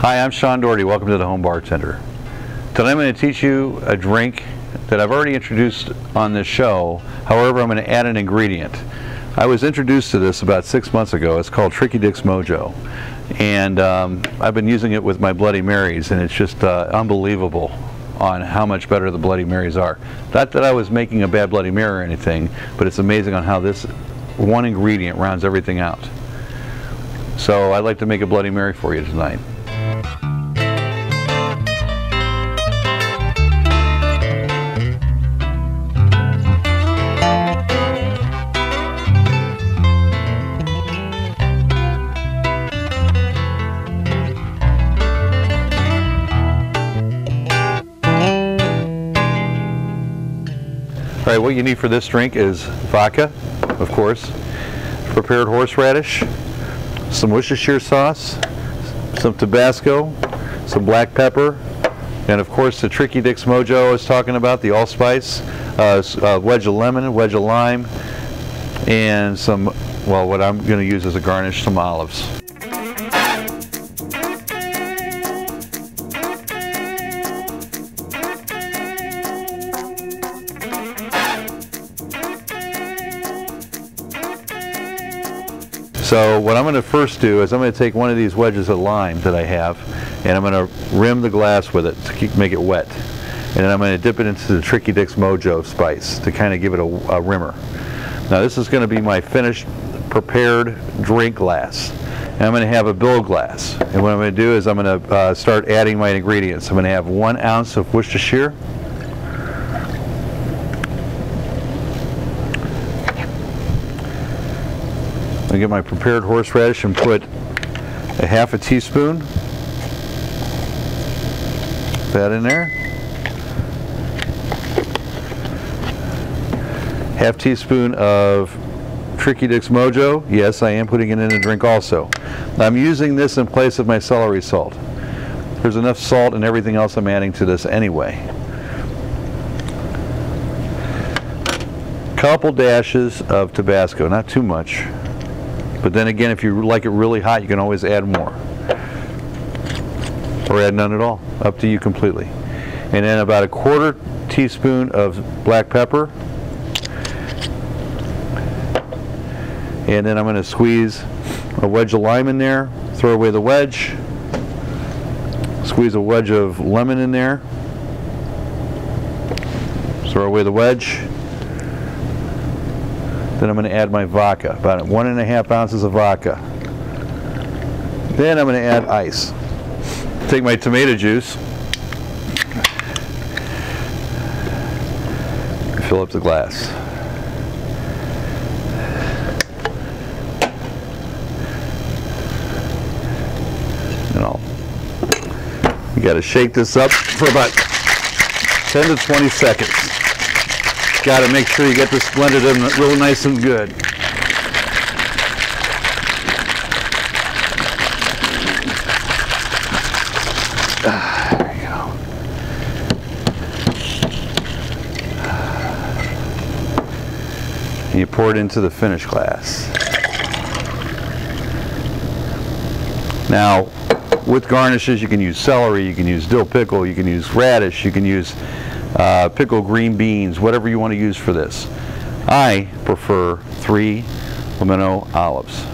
Hi, I'm Sean Doherty. Welcome to the Home Bartender. Tonight I'm going to teach you a drink that I've already introduced on this show. However, I'm going to add an ingredient. I was introduced to this about 6 months ago. It's called Tricky Dix Mojo. And I've been using it with my Bloody Marys, and it's just unbelievable on how much better the Bloody Marys are. Not that I was making a bad Bloody Mary or anything, but it's amazing on how this one ingredient rounds everything out. So I'd like to make a Bloody Mary for you tonight. All right, what you need for this drink is vodka, of course, prepared horseradish, some Worcestershire sauce, some Tabasco, some black pepper, and of course the Tricky Dix Mojo I was talking about, the allspice, a wedge of lemon, a wedge of lime, and some, well, what I'm going to use as a garnish, some olives. So what I'm going to first do is I'm going to take one of these wedges of lime that I have, and I'm going to rim the glass with it to make it wet. And then I'm going to dip it into the Tricky Dix Mojo Spice to kind of give it a rimmer. Now this is going to be my finished prepared drink glass. And I'm going to have a bilge glass. And what I'm going to do is I'm going to start adding my ingredients. I'm going to have 1 ounce of Worcestershire. I get my prepared horseradish and put a half a teaspoon. Put that in there. Half teaspoon of Tricky Dix Mojo. Yes, I am putting it in a drink also. I'm using this in place of my celery salt. There's enough salt and everything else I'm adding to this anyway. Couple dashes of Tabasco, not too much. But then again, if you like it really hot, you can always add more. Or add none at all. Up to you completely. And then about a 1/4 teaspoon of black pepper. And then I'm going to squeeze a wedge of lime in there. Throw away the wedge. Squeeze a wedge of lemon in there. Throw away the wedge. Then I'm going to add my vodka, about 1.5 ounces of vodka. Then I'm going to add ice. Take my tomato juice, fill up the glass. And you got to shake this up for about 10 to 20 seconds. Got to make sure you get this blended in real nice and good. There you go. And you pour it into the finished glass. Now, with garnishes, you can use celery, you can use dill pickle, you can use radish, you can use pickled green beans, whatever you want to use for this. I prefer 3 pimento olives.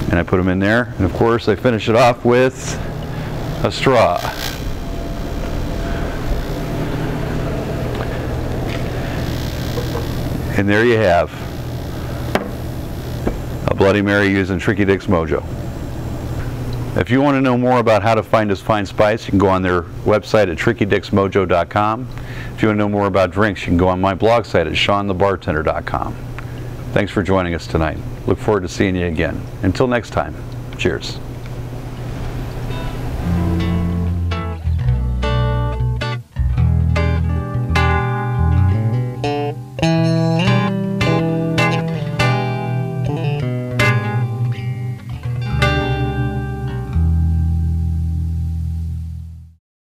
And I put them in there, and of course I finish it off with a straw. And there you have a Bloody Mary using Tricky Dix Mojo. If you want to know more about how to find this fine spice, you can go on their website at trickydixmojo.com. If you want to know more about drinks, you can go on my blog site at seanthebartender.com. Thanks for joining us tonight. Look forward to seeing you again. Until next time, cheers.